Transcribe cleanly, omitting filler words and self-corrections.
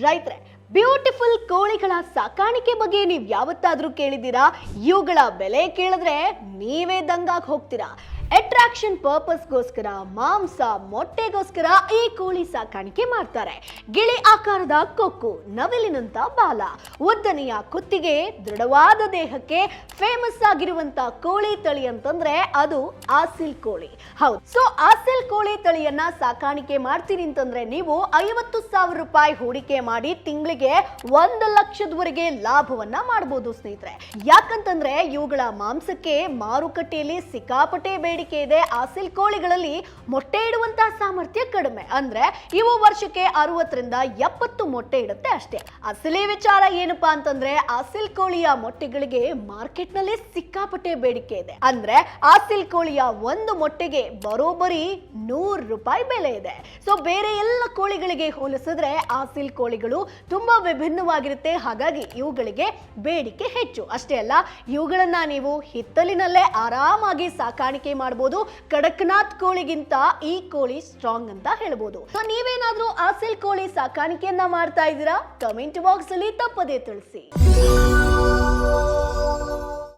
ರೈತರೆ, beautiful ಕೋಳಿಗಳ ಸಾಕಾಣಿಕೆ ಬಗ್ಗೆ ನೀವು ಯಾವತ್ತಾದ್ರೂ ಕೇಳಿದ್ದೀರಾ? ಇವುಗಳ ಬೆಲೆ ಕೇಳಿದ್ರೆ ನೀವೇ ದಂಗಾಗಿ ಹೋಗ್ತೀರಾ. ಅಟ್ರಾಕ್ಷನ್ ಪರ್ಪಸ್ಗೋಸ್ಕರ, ಮಾಂಸ, ಮೊಟ್ಟೆಗೋಸ್ಕರ ಈ ಕೋಳಿ ಸಾಕಾಣಿಕೆ ಮಾಡ್ತಾರೆ. ಗಿಳಿ ಆಕಾರದ ಕೊಕ್ಕು, ನವಿಲಿನಂತ ಬಾಲ, ಉದ್ದನೆಯ ಕುತ್ತಿಗೆ, ದೃಢವಾದ ದೇಹಕ್ಕೆ ಫೇಮಸ್ ಆಗಿರುವಂತ ಕೋಳಿ ತಳಿ ಅಂತಂದ್ರೆ ಅದು ಆಸಿಲ್ ಕೋಳಿ. ಹೌದು, ಸೊ ಆಸಿಲ್ ಕೋಳಿ ತಳಿಯನ್ನ ಸಾಕಾಣಿಕೆ ಮಾಡ್ತೀನಿ ಅಂತಂದ್ರೆ ನೀವು 50,000 ರೂಪಾಯಿ ಹೂಡಿಕೆ ಮಾಡಿ ತಿಂಗಳಿಗೆ 1 ಲಕ್ಷದವರೆಗೆ ಲಾಭವನ್ನ ಮಾಡಬಹುದು ಸ್ನೇಹಿತರೆ. ಯಾಕಂತಂದ್ರೆ ಇವುಗಳ ಮಾಂಸಕ್ಕೆ ಮಾರುಕಟ್ಟೆಯಲ್ಲಿ ಸಿಕ್ಕಾಪಟ್ಟೆ ಬೇಡಿಕೆ ಇದೆ. ಆಸಿಲ್ ಕೋಳಿಗಳಲ್ಲಿ ಮೊಟ್ಟೆ ಇಡುವಂತಹ ಸಾಮರ್ಥ್ಯ ಕಡಿಮೆ, ಅಂದ್ರೆ ಇವು ವರ್ಷಕ್ಕೆ 60 ರಿಂದ 70 ಮೊಟ್ಟೆ ಇಡುತ್ತೆ ಅಷ್ಟೇ. ಅಸಲಿ ವಿಚಾರ ಏನಪ್ಪಾ ಅಂತಂದ್ರೆ ಆಸಿಲ್ ಕೋಳಿಯ ಮೊಟ್ಟೆಗಳಿಗೆ ಮಾರ್ಕೆಟ್ ನಲ್ಲಿ ಸಿಕ್ಕಾಪಟ್ಟೆ ಬೇಡಿಕೆ ಇದೆ. ಅಂದ್ರೆ ಆಸಿಲ್ ಕೋಳಿಯ ಒಂದು ಮೊಟ್ಟೆಗೆ ಬರೋಬ್ಬರಿ 100 ರೂಪಾಯಿ ಬೆಲೆ ಇದೆ. ಸೊ ಬೇರೆ ಎಲ್ಲ ಕೋಳಿಗಳಿಗೆ ಹೋಲಿಸಿದ್ರೆ ಆಸಿಲ್ ಕೋಳಿಗಳು ತುಂಬಾ ವಿಭಿನ್ನವಾಗಿರುತ್ತೆ. ಹಾಗಾಗಿ ಇವುಗಳಿಗೆ ಬೇಡಿಕೆ ಹೆಚ್ಚು. ಅಷ್ಟೇ ಅಲ್ಲ, ಇವುಗಳನ್ನ ನೀವು ಹಿತ್ತಲಿನಲ್ಲೇ ಆರಾಮಾಗಿ ಸಾಕಾಣಿಕೆ ಮಾಡಬಹುದು. ಕಡಕ್ನಾಥ್ ಕೋಳಿಗಿಂತ ಈ ಕೋಳಿ ಸ್ಟ್ರಾಂಗ್ ಅಂತ ಹೇಳ್ಬೋದು. ನೀವೇನಾದ್ರೂ ಆಸಿಲ್ ಕೋಳಿ ಸಾಕಾಣಿಕೆಯನ್ನ ಮಾಡ್ತಾ ಇದ್ದೀರಾ? ಕಮೆಂಟ್ ಬಾಕ್ಸ್ ಅಲ್ಲಿ ತಪ್ಪದೇ ತಿಳಿಸಿ.